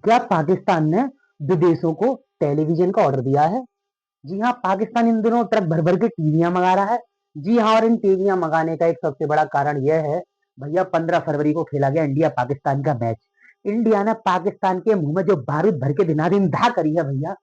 क्या पाकिस्तान ने विदेशों को टेलीविजन का ऑर्डर दिया है? जी हाँ, पाकिस्तान इन दिनों ट्रक भर भर के टीवियां मंगा रहा है। जी हाँ, और इन टीवियां मंगाने का एक सबसे बड़ा कारण यह है, भैया 15 फरवरी को खेला गया इंडिया पाकिस्तान का मैच। इंडिया ने पाकिस्तान के मुंह में जो बारूद भर के दिनादिन धा करी है भैया,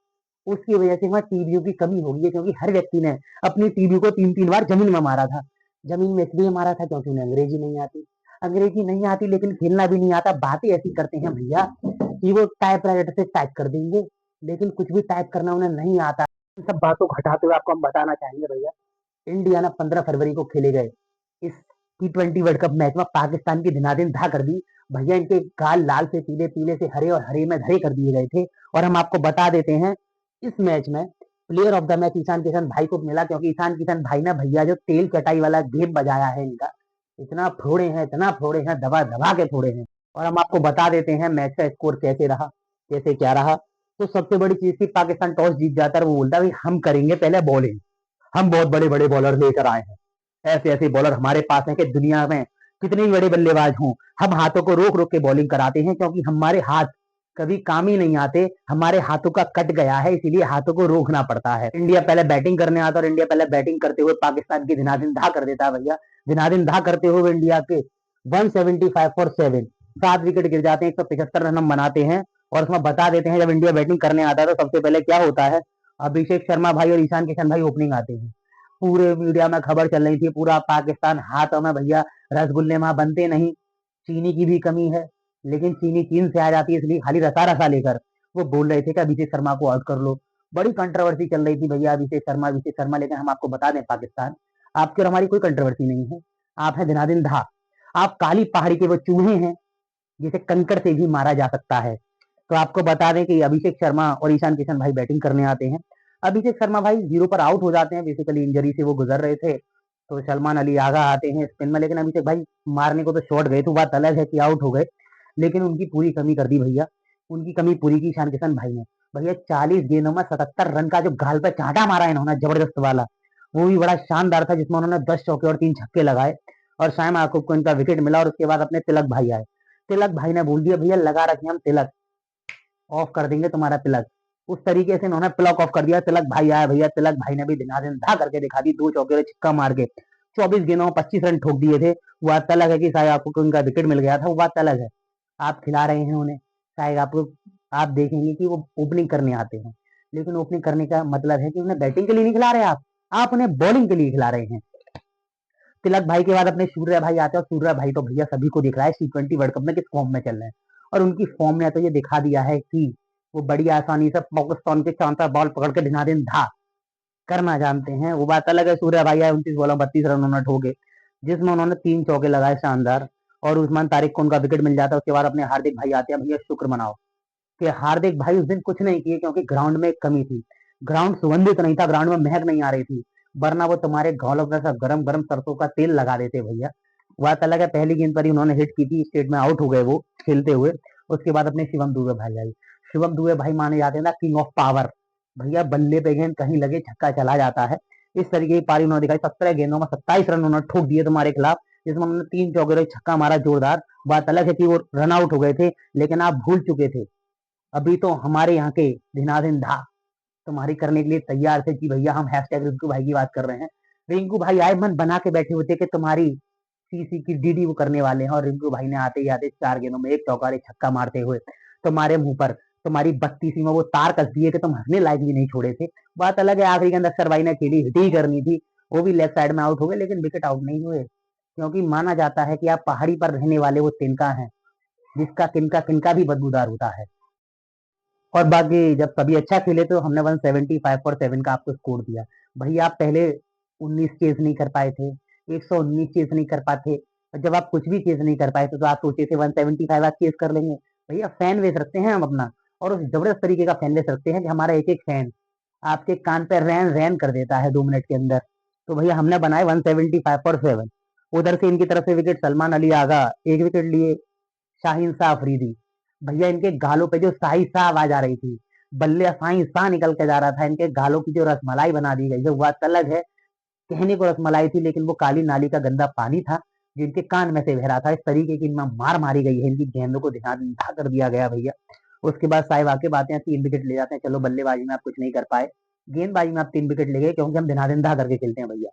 उसकी वजह से वहाँ टीवियों की कमी हो गई है, क्योंकि हर व्यक्ति ने अपनी टीवी को 3-3 बार जमीन में मारा था। जमीन में इसलिए मारा था क्योंकि उन्हें अंग्रेजी नहीं आती। अंग्रेजी नहीं आती लेकिन खेलना भी नहीं आता। बातें ऐसी करते हैं भैया कि वो टाइपराइटर से टाइप कर देंगे, लेकिन कुछ भी टाइप करना उन्हें नहीं आता। इन सब बातों को हटाते हुए आपको हम बताना चाहेंगे भैया, इंडिया ने 15 फरवरी को खेले गए इस T20 वर्ल्ड कप मैच में पाकिस्तान की दिनादिन धा कर दी। भैया इनके गाल लाल से पीले, पीले से हरे और हरे में धरे कर दिए गए थे। और हम आपको बता देते हैं, इस मैच में player of the match Ishan Kishan भाई को मिला, क्योंकि ईशान किशन भाई ने भैया जो तेल चटाई वाला गेम बजाया है इनका, इतना फोड़े हैं, दबा दबा के फोड़े हैं। और हम आपको बता देते हैं मैच का स्कोर कैसे रहा, कैसे क्या रहा। तो सबसे बड़ी चीज थी, पाकिस्तान टॉस जीत जाता है, वो बोलता है हम करेंगे पहले बॉलिंग। हम बहुत बड़े बड़े बॉलर लेकर आए हैं, ऐसे ऐसे बॉलर हमारे पास हैं कि दुनिया में कितने ही बड़े बल्लेबाज हों, हम हाथों को रोक रोक के बॉलिंग कराते हैं, क्योंकि हमारे हाथ कभी काम ही नहीं आते। हमारे हाथों का कट गया है, इसीलिए हाथों को रोकना पड़ता है। इंडिया पहले बैटिंग करने आता और इंडिया पहले बैटिंग करते हुए पाकिस्तान की दिनादिन धा कर देता है भैया। दिनादिन धा करते हुए इंडिया के 175 फॉर 7 7 विकेट गिर जाते हैं, 175 रन हम बनाते हैं। और उसमें बता देते हैं, जब इंडिया बैटिंग करने आता है तो सबसे पहले क्या होता है, अभिषेक शर्मा भाई और ईशान किशन भाई ओपनिंग आते हैं। पूरे मीडिया में खबर चल रही थी, पूरा पाकिस्तान हाथों में भैया, रसगुल्ले वहां बनते नहीं, चीनी की भी कमी है, लेकिन चीनी चीन से आ जाती है, इसलिए खाली रसा रसा लेकर वो बोल रहे थे कि अभिषेक शर्मा को आउट कर लो। बड़ी कंट्रोवर्सी चल रही थी भैया, अभिषेक शर्मा, लेकिन हम आपको बता दें पाकिस्तान, आपकी और हमारी कोई कंट्रोवर्सी नहीं है। आप है दिनादिन धा, आप काली पहाड़ी के वो चूहे हैं जिसे कंकड़ से भी मारा जा सकता है। तो आपको बता दें कि अभिषेक शर्मा और ईशान किशन भाई बैटिंग करने आते हैं। अभिषेक शर्मा भाई 0 पर आउट हो जाते हैं, बेसिकली इंजरी से वो गुजर रहे थे। तो सलमान अली आगा आते हैं स्पिन में, लेकिन अभिषेक भाई मारने को तो शॉट गए, तो बात अलग है कि आउट हो गए, लेकिन उनकी पूरी कमी कर दी भैया। उनकी कमी पूरी की ईशान किशन भाई ने। भैया 40 गेंदों में 77 रन का जो गाल पे चांटा मारा है इन्होंने जबरदस्त वाला, वो भी बड़ा शानदार था, जिसमें उन्होंने 10 चौके और 3 छक्के लगाए। और शायम आकुब को इनका विकेट मिला, और उसके बाद अपने तिलक भाई आए। तिलक भाई ने बोल दिया भैया लगा रखे हम तिलक, ऑफ कर देंगे तुम्हारा तिलक। उस तरीके से इन्होंने प्लग ऑफ कर दिया। तिलक भाई आया भैया, तिलक भाई ने भी दिनादिन धा करके दिखा दी, 2 चौके और छक्का मार के 24 गेंदों में 25 रन ठोक दिए थे। वो बात अलग है कि शायद आपको उनका विकेट मिल गया था, वो बात अलग है। आप खिला रहे हैं उन्हें, शायद आपको, आप देखेंगे कि वो ओपनिंग करने आते हैं, लेकिन ओपनिंग करने का मतलब है कि उन्हें बैटिंग के लिए नहीं खिला रहे आप उन्हें बॉलिंग के लिए खिला रहे हैं। तिलक भाई के बाद अपने सूर्य भाई आते हैं, और सूर्य भाई तो भैया सभी को दिख रहा है T20 वर्ल्ड कप में किस फॉर्म में चल रहे हैं। और उनकी फॉर्म ने तो ये दिखा दिया है कि वो बड़ी आसानी से पाकिस्तान के चांता बॉल पकड़ के दिनादिन धा करना जानते हैं। वो बात अलग है, सूर्य भाई आए 29 बॉलों 32 रन उन्होंने ठोके, जिसमें उन्होंने 3 चौके लगाए शानदार। और उस्मान तारिक को उनका विकेट मिल जाता है। उसके बाद अपने हार्दिक भाई आते हैं, भैया शुक्र मनाओ कि हार्दिक भाई उस दिन कुछ नहीं किए, क्योंकि ग्राउंड में एक कमी थी, ग्राउंड सुगंधित नहीं था, ग्राउंड में महक नहीं आ रही थी, वरना वो तुम्हारे गालों पर सब गरम गरम सरसों का तेल लगा देते भैया। बात अलग है, पहली गेंद पर ही उन्होंने हिट की थी, स्टेट में आउट हो गए वो खेलते हुए। उसके बाद अपने शिवम दुबे भाई आए। शिवम दुबे भाई माने जाते हैं ना किंग ऑफ पावर। भैया बल्ले पे गेंद कहीं लगे छक्का चला जाता है, इस तरीके की पारी उन्होंने दिखाई। 17 गेंदों में 27 रन उन्होंने ठोक दिए तुम्हारे खिलाफ, जिसमें उन्होंने 3 चौके और छक्का मारा जोरदार। बात अलग है कि वो रन आउट हो गए थे, लेकिन आप भूल चुके थे, अभी तो हमारे यहाँ के दिनादिन धा तुम्हारी करने के लिए तैयार थे कि भैया हम हैशटैग रिंकू भाई की बात कर रहे हैं। रिंकू भाई आए मन बना के बैठे हुए थे कि तुम्हारी सीसी की डीडी वो करने वाले हैं, और रिंकू भाई ने आते ही आते 4 गेंदों में 1 चौका और 1 छक्का मारते हुए तुम्हारे मुंह पर तुम्हारी 32वीं में वो तार कस दिए कि तुम हंसने लायक भी नहीं छोड़े थे। बात अलग है, आखिरी गेंद अक्षर भाई ने खेली, हिट ही करनी थी, वो भी लेफ्ट साइड में आउट हो गए, लेकिन विकेट आउट नहीं हुए, क्योंकि माना जाता है कि आप पहाड़ी पर रहने वाले वो तिनका हैं, जिसका किनका किनका भी बदबूदार होता है। और बाकी जब सभी अच्छा खेले तो हमने 175 फॉर 7 का आपको स्कोर दिया। भैया आप पहले 19 चेज नहीं कर पाए थे, 119 चेज नहीं कर पाते, और जब आप कुछ भी चेज नहीं कर पाए थे तो आप सोचे थे 175 आप चेज कर लेंगे। भैया फैन बेस रखते हैं हम अपना, और उस जबरदस्त तरीके का फैन बेस रखते हैं कि हमारा एक एक फैन आपके कान पे रैन रैन कर देता है 2 मिनट के अंदर। तो भैया हमने बनाए 175 फॉर 7। उधर से इनकी तरफ से विकेट सलमान अली आगा 1 विकेट लिए, शाहीन शाह अफरीदी। भैया इनके गालों पे जो शाही शाह आवाज आ रही थी, बल्ले शाही शाह निकल के जा रहा था, इनके गालों की जो रसमलाई बना दी गई है, वो बात अलग है। कहने को रसमलाई थी, लेकिन वो काली नाली का गंदा पानी था जो इनके कान में से बह रहा था। इस तरीके की इनमें मार मारी गई है, इनकी गेंदों को ध्यान कर दिया गया भैया। उसके बाद साहिब आके आते हैं, 3 विकेट ले जाते हैं। चलो बल्लेबाजी में आप कुछ नहीं कर पाए, गेंदबाजी में आप 3 विकेट ले गए, क्योंकि हम धनाधन करके खेलते हैं भैया।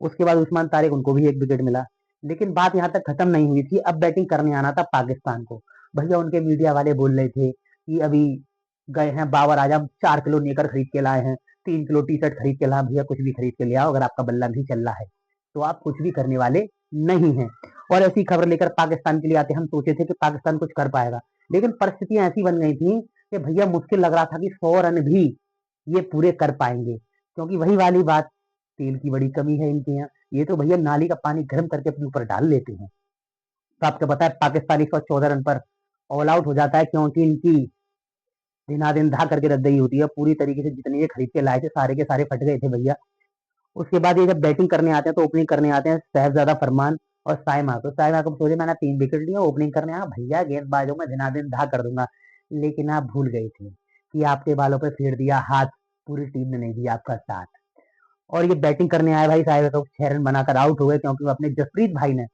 उसके बाद उस्मान तारिक, उनको भी 1 विकेट मिला। लेकिन बात यहाँ तक खत्म नहीं हुई थी, अब बैटिंग करने आना था पाकिस्तान को। भैया उनके मीडिया वाले बोल रहे थे कि अभी गए हैं बाबर आजम, 4 किलो नेकर खरीद के लाए हैं, 3 किलो टी शर्ट खरीद के लाए। भैया कुछ भी खरीद के ले आओ, अगर आपका बल्ला नहीं चल रहा है तो आप कुछ भी करने वाले नहीं हैं। और ऐसी खबर लेकर पाकिस्तान के लिए आते, हम सोचे थे कि पाकिस्तान कुछ कर पाएगा, लेकिन परिस्थितियां ऐसी बन गई थी कि भैया मुश्किल लग रहा था कि 100 रन भी ये पूरे कर पाएंगे, क्योंकि वही वाली बात, तेल की बड़ी कमी है इनके यहाँ। ये तो भैया नाली का पानी गर्म करके अपने ऊपर डाल लेते हैं। तो आपको पता है पाकिस्तान 114 रन पर ऑल आउट हो जाता है, क्योंकि इनकी दिनादिन धा करके रद्दई होती है पूरी तरीके से। जितने ये खरीद के लाए थे सारे के सारे फट गए थे भैया। उसके बाद ये जब बैटिंग करने आते हैं तो ओपनिंग करने आते हैं साहिबजादा फरमान और साइमा को। साइमा को सोचे मैंने 3 विकेट लिया, ओपनिंग करने आया भैया, गेंदबाजों में दिनादिन धा कर दूंगा। लेकिन आप भूल गए थे कि आपके बालों पर फेर दिया हाथ, पूरी टीम ने नहीं दिया आपका साथ। और ये बैटिंग करने आए भाई, साहिब तो 6 रन बनाकर आउट हो गए, क्योंकि अपने जसप्रीत भाई ने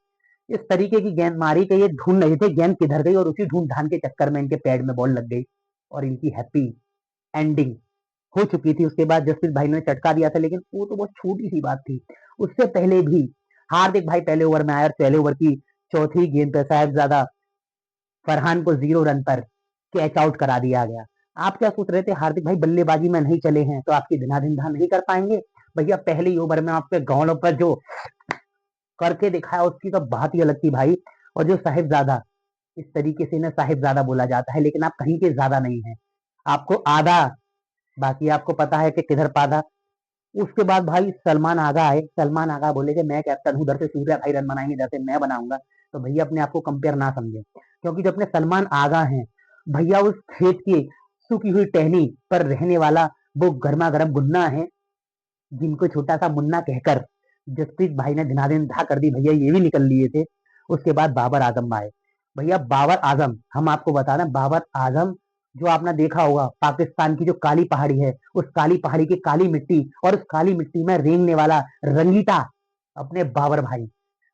इस तरीके की गेंद मारी कि ये ढूंढ नहीं थे गेंद किधर गई, और उसी ढूंढ ढांड के चक्कर में इनके पैड में बॉल लग गई और इनकी हैप्पी एंडिंग हो चुकी थी। उसके बाद जसप्रीत भाई ने चटका दिया था, लेकिन वो तो बहुत छोटी सी बात थी। उससे पहले भी हार्दिक भाई पहले ओवर में आए और पहले ओवर की चौथी गेंद पर साहिबजादा फरहान को 0 रन पर कैच आउट करा दिया गया। आप क्या सोच रहे थे हार्दिक भाई बल्लेबाजी में नहीं चले हैं तो आपकी दिनादिन नहीं कर पाएंगे? भैया पहले ही ओवर में आपके गांव पर जो करके दिखाया उसकी तो बात ही अलग थी भाई। और जो साहिबजादा, इस तरीके से ना साहिबजादा बोला जाता है, लेकिन आप कहीं के ज्यादा नहीं है, आपको आधा, बाकी आपको पता है कि किधर पाधा। उसके बाद भाई सलमान आगा आए, सलमान आगा बोले कि मैं कैप्टन हूँ, इधर से सूर्या भाई रन बनाएंगे, इधर से मैं बनाऊंगा। तो भैया अपने आप को कंपेयर ना समझे, क्योंकि जो अपने सलमान आगा हैं भैया, उस खेत की सूखी हुई टहनी पर रहने वाला वो गर्मा गर्म गुन्ना है, जिनको छोटा सा मुन्ना कहकर जसप्रीत भाई ने दिनादिन धा कर दी भैया, ये भी निकल लिए थे। उसके बाद बाबर आजम आए। भैया बाबर आजम, हम आपको बता दें, बाबर आजम जो आपने देखा होगा, पाकिस्तान की जो काली पहाड़ी है, उस काली पहाड़ी की काली मिट्टी और उस काली मिट्टी में रेंगने वाला रंगीटा अपने बाबर भाई।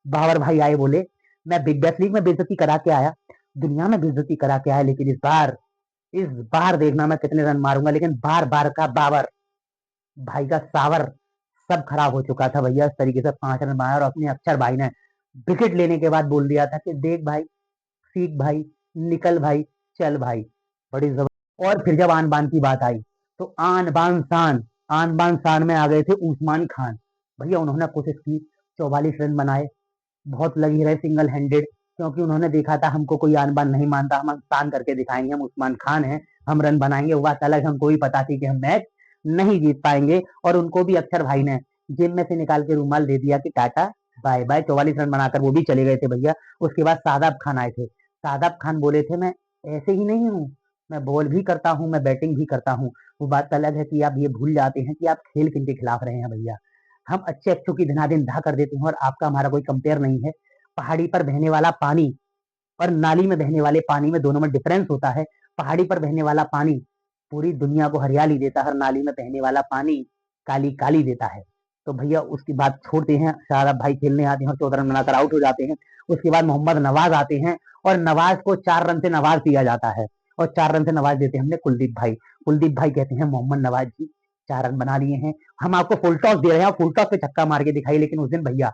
बाबर भाई आए, बोले मैं बिग बैश लीग में बेइज्जती करा के आया, दुनिया में बेइज्जती करा के आया, लेकिन इस बार देखना मैं कितने रन मारूंगा। लेकिन बार बार का बाबर भाई का सावर सब खराब हो चुका था भैया। इस तरीके से 5 रन बनाया और अपने अक्षर भाई ने विकेट लेने के बाद बोल दिया था कि देख भाई, सीख भाई, निकल भाई, चल भाई, बड़ी जबरदस्त। और फिर जब आन बान की बात आई तो आन बान शान में आ गए थे उस्मान खान। भैया उन्होंने कोशिश की, 44 रन बनाए, बहुत लगी रहे सिंगल हैंडेड, क्योंकि उन्होंने देखा था हमको कोई आन बान नहीं मानता, हम शान करके दिखाएंगे, हम उस्मान खान हैं, हम रन बनाएंगे। वो बात अलग, हमको भी पता थी कि हम मैच नहीं जीत पाएंगे। और उनको भी अक्षर भाई ने जेब में से निकाल के रूमाल दे दिया कि टाटा बाय बाय। 44 रन बनाकर वो भी चले गए थे भैया। उसके बाद सादाब खान आए थे। सादाब खान बोले थे मैं ऐसे ही नहीं हूँ, मैं बॉल भी करता हूँ, मैं बैटिंग भी करता हूँ। वो बात अलग है कि आप ये भूल जाते हैं कि आप खेल किनके खिलाफ रहे हैं भैया। हम अच्छे अच्छों की धनाधन धा कर देते हैं, और आपका हमारा कोई कंपेयर नहीं है। पहाड़ी पर बहने वाला पानी और नाली में बहने वाले पानी में, दोनों में डिफरेंस होता है। पहाड़ी पर बहने वाला पानी पूरी दुनिया को हरियाली देता है, और नाली में बहने वाला पानी काली काली देता है। तो भैया उसकी बात छोड़ते हैं, शादाब भाई खेलने आते हैं और 14 रन बनाकर आउट हो जाते हैं। उसके बाद मोहम्मद नवाज आते हैं, और नवाज को 4 रन से नवाज दिया जाता है, और 4 रन से नवाज देते हैं हमने कुलदीप भाई। कुलदीप भाई कहते हैं मोहम्मद नवाज जी 4 रन बना लिए हैं, हम आपको फुल टॉस दे रहे हैं, फुल टॉस पे छक्का मार के दिखाई। लेकिन उस दिन भैया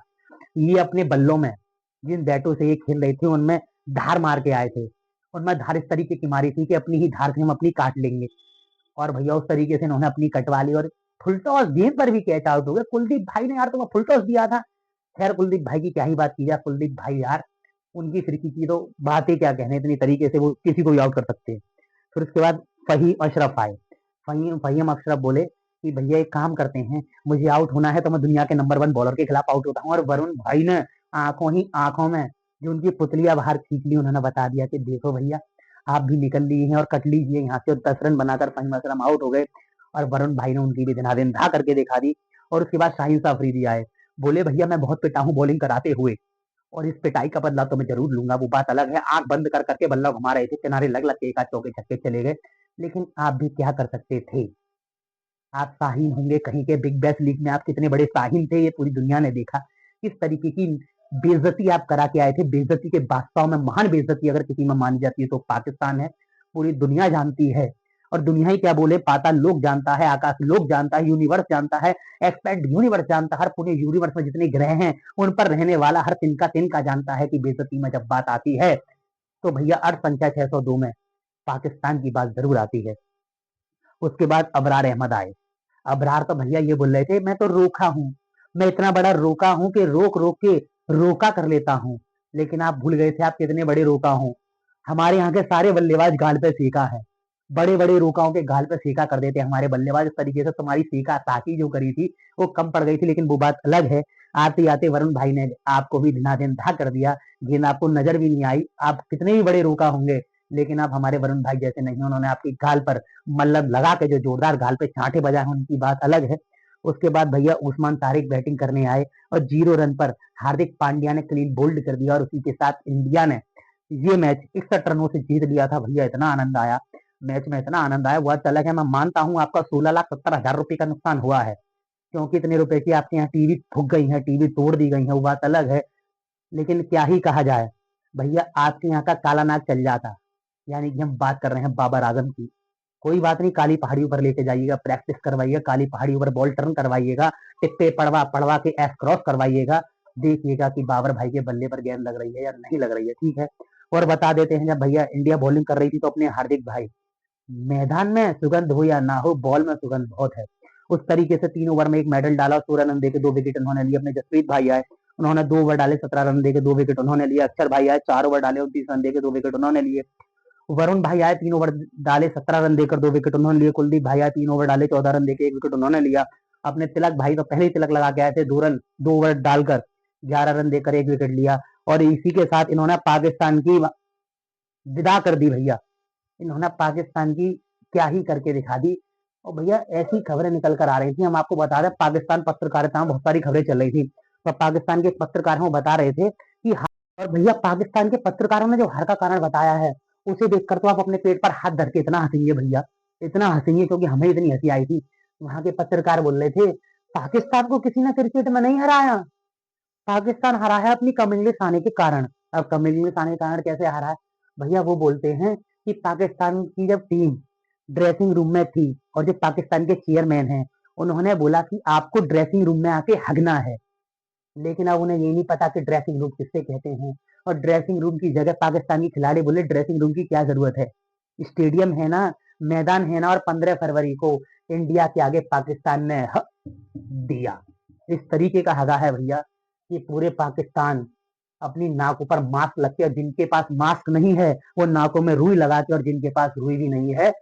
ये अपने बल्लों में, जिन बैटों से ये खेल रहे थे, उनमें धार मार के आए थे। उनमें धार इस तरीके की मारी थी कि अपनी ही धार से हम अपनी काट लेंगे। और भैया उस तरीके से उन्होंने अपनी कटवा ली, और फुल टॉस गेंद पर भी कैच आउट हो गए। कुलदीप भाई ने यार तुम्हें फुल टॉस दिया था। खैर कुलदीप भाई की क्या ही बात की जाए, कुलदीप भाई यार, उनकी फिरकी की तो बात ही क्या कहने, इतनी तरीके से वो किसी को भी आउट कर सकते हैं। फिर उसके बाद फहीम अशरफ आए। फहीम अशरफ बोले कि भैया एक काम करते हैं, मुझे आउट होना है तो मैं दुनिया के नंबर 1 बॉलर के खिलाफ आउट होता हूँ। और वरुण भाई ने आंखों ही आंखों में जो उनकी पुतलियां बाहर खींच ली, उन्होंने बता दिया कि देखो भैया आप भी निकल लिए हैं और कट लीजिए यहाँ से। और 10 रन बनाकर फहीम अशरफ आउट हो गए, और वरुण भाई ने उनकी भी दिनादिन धा करके दिखा दी। और उसके बाद शाहीन अफरीदी आए, बोले भैया मैं बहुत पिटा हूँ बॉलिंग कराते हुए, और इस पिटाई का बदला तो मैं जरूर लूंगा। वो बात अलग है, आंख बंद कर करके बल्ला घुमा रहे थे, किनारे लग लग के एक आध चौके छक्के चले गए। लेकिन आप भी क्या कर सकते थे, आप शाहीन होंगे कहीं के, बिग बैश लीग में आप कितने बड़े शाहीन थे ये पूरी दुनिया ने देखा। किस तरीके की बेइज्जती आप करा के आए थे। बेइज्जती के वास्तव में महान बेइज्जती अगर किसी में मानी जाती है तो पाकिस्तान है। पूरी दुनिया जानती है। और दुनिया ही क्या बोले, पाताल लोक जानता है, आकाश लोक जानता है, यूनिवर्स जानता है, एक्सपेंड यूनिवर्स जानता है, हर पूरे यूनिवर्स में जितने ग्रह हैं उन पर रहने वाला हर तिनका तिनका जानता है कि बेइज्जती में जब बात आती है तो भैया अर्थ संख्या 602 में पाकिस्तान की बात जरूर आती है। उसके बाद अबरार अहमद आए। अबरार तो भैया ये बोल रहे थे मैं तो रोका हूँ, मैं इतना बड़ा रोका हूँ कि रोक रोक के रोका कर लेता हूँ। लेकिन आप भूल गए थे आप कितने बड़े रोका हूँ। हमारे यहाँ के सारे बल्लेबाज गाल पे सेका है, बड़े बड़े रोकाओं के गाल पे सेका कर देते हमारे बल्लेबाज। इस तरीके से तुम्हारी सेका ताकी जो करी थी वो कम पड़ गई थी, लेकिन वो बात अलग है। आते आते वरुण भाई ने आपको भी धनाधन कर दिया, गेंद आपको नजर भी नहीं आई। आप कितने भी बड़े रोका होंगे लेकिन आप हमारे वरुण भाई जैसे नहीं। उन्होंने आपकी गाल पर मल्लब लगा के जो जोरदार गाल पे चांटे बजाए उनकी बात अलग है। उसके बाद भैया उस्मान तारिक बैटिंग करने आए और 0 रन पर हार्दिक पांड्या ने क्लीन बोल्ड कर दिया और उसी के साथ इंडिया ने ये मैच 61 रनों से जीत लिया था। भैया इतना आनंद आया, मैच में इतना आनंद आया। वो चला गया, मैं मानता हूँ आपका 16,70,000 रुपए का नुकसान हुआ है, क्योंकि इतने रुपए की आपके यहाँ टीवी फूक गई है, टीवी तोड़ दी गई है, वो बात अलग है। लेकिन क्या ही कहा जाए भैया, आपके यहाँ का काला नाग चल जाता। यानी कि हम बात कर रहे हैं बाबर आजम की। कोई बात नहीं, काली पहाड़ी ऊपर लेके जाइएगा, प्रैक्टिस करवाइएगा, काली पहाड़ी ऊपर बॉल टर्न करवाइएगा, टिप्पे पड़वा पड़वा के एस क्रॉस करवाइएगा, देखिएगा कि बाबर भाई के बल्ले पर गेंद लग रही है या नहीं लग रही है। ठीक है, और बता देते हैं, जब भैया इंडिया बॉलिंग कर रही थी तो अपने हार्दिक भाई, मैदान में सुगंध हो या ना हो बॉल में सुगंध बहुत है। उस तरीके से 3 ओवर में एक मेडल डाला, 16 रन देके 2 विकेट उन्होंने लिए। अपने जसप्रीत भाई आए, उन्होंने 2 ओवर डाले, 17 रन देके 2 विकेट उन्होंने लिए। अक्षर भाई आए, 4 ओवर डाले, 29 रन देके 2 विकेट उन्होंने लिए। वरुण भाई आए, 3 ओवर डाले, 17 रन देकर 2 विकेट उन्होंने लिए। कुलदीप भाई आए, 3 ओवर डाले, 14 रन देके 1 विकेट उन्होंने लिया। अपने तिलक भाई तो पहले ही तिलक लगा के आए थे, 2 रन 2 ओवर डालकर 11 रन देकर 1 विकेट लिया। और इसी के साथ इन्होंने पाकिस्तान की विदा कर दी भैया। इन्होंने पाकिस्तान की क्या ही करके दिखा दी। और भैया ऐसी खबरें निकल कर आ रही थी, हम आपको बता दें, पाकिस्तान पत्रकारिता में बहुत सारी खबरें चल रही थी। तो पाकिस्तान के पत्रकार हैं वो बता रहे थे कि और भैया पाकिस्तान के पत्रकारों ने जो हार का कारण बताया है उसे देखकर तो आप अपने पेट पर हाथ धर के इतना हंसेंगे भैया, इतना हंसेंगे, क्योंकि हमें इतनी हंसी आई थी। वहां के पत्रकार बोल रहे थे पाकिस्तान को किसी ने क्रिकेट में नहीं हराया, पाकिस्तान हरा है अपनी कम इंग्लिश आने के कारण। अब कम इंग्लिश आने के कारण कैसे हरा है भैया, वो बोलते हैं कि पाकिस्तान की जब टीम ड्रेसिंग रूम में थी और जो पाकिस्तान के चेयरमैन हैं उन्होंने बोला कि आपको ड्रेसिंग रूम में आके हगना है, लेकिन अब उन्हें ये नहीं पता कि ड्रेसिंग रूम किससे कहते हैं। और ड्रेसिंग रूम की जगह पाकिस्तानी खिलाड़ी बोले ड्रेसिंग रूम की क्या जरूरत है, स्टेडियम है ना, मैदान है ना। और 15 फरवरी को इंडिया के आगे पाकिस्तान ने दिया। इस तरीके का हगा है भैया कि पूरे पाकिस्तान अपनी नाकों पर मास्क लग के, और जिनके पास मास्क नहीं है वो नाकों में रुई लगा के, और जिनके पास रुई भी नहीं है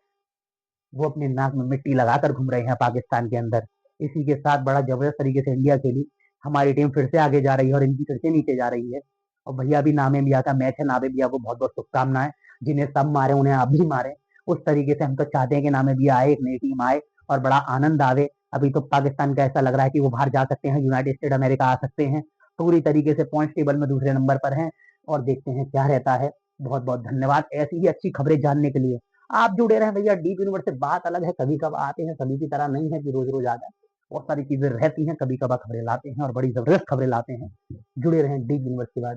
वो अपने नाक में मिट्टी लगाकर घूम रहे हैं पाकिस्तान के अंदर। इसी के साथ बड़ा जबरदस्त तरीके से इंडिया खेली, हमारी टीम फिर से आगे जा रही है और इनकी फिर से नीचे जा रही है। और भैया अभी नामे मियां का मैच है, नामे मियां को बहुत बहुत शुभकामनाएं, जिन्हें सब मारे उन्हें आप भी मारे। उस तरीके से हम तो चाहते हैं कि नामे मियां आए, एक नई टीम आए और बड़ा आनंद आवे। अभी तो पाकिस्तान का ऐसा लग रहा है कि वो बाहर जा सकते हैं, यूनाइटेड स्टेट अमेरिका आ सकते हैं, पूरी तरीके से पॉइंट टेबल में दूसरे नंबर पर हैं। और देखते हैं क्या रहता है। बहुत बहुत धन्यवाद ऐसी ही अच्छी खबरें जानने के लिए। आप जुड़े रहे भैया डीप यूनिवर्स से। बात अलग है, कभी कब आते हैं, सभी की तरह नहीं है कि रोज रोज आ जाए, बहुत सारी चीजें रहती हैं, कभी कभार खबरें लाते हैं और बड़ी जबरदस्त खबरें लाते हैं। जुड़े रहें डीप यूनिवर्स के बाद।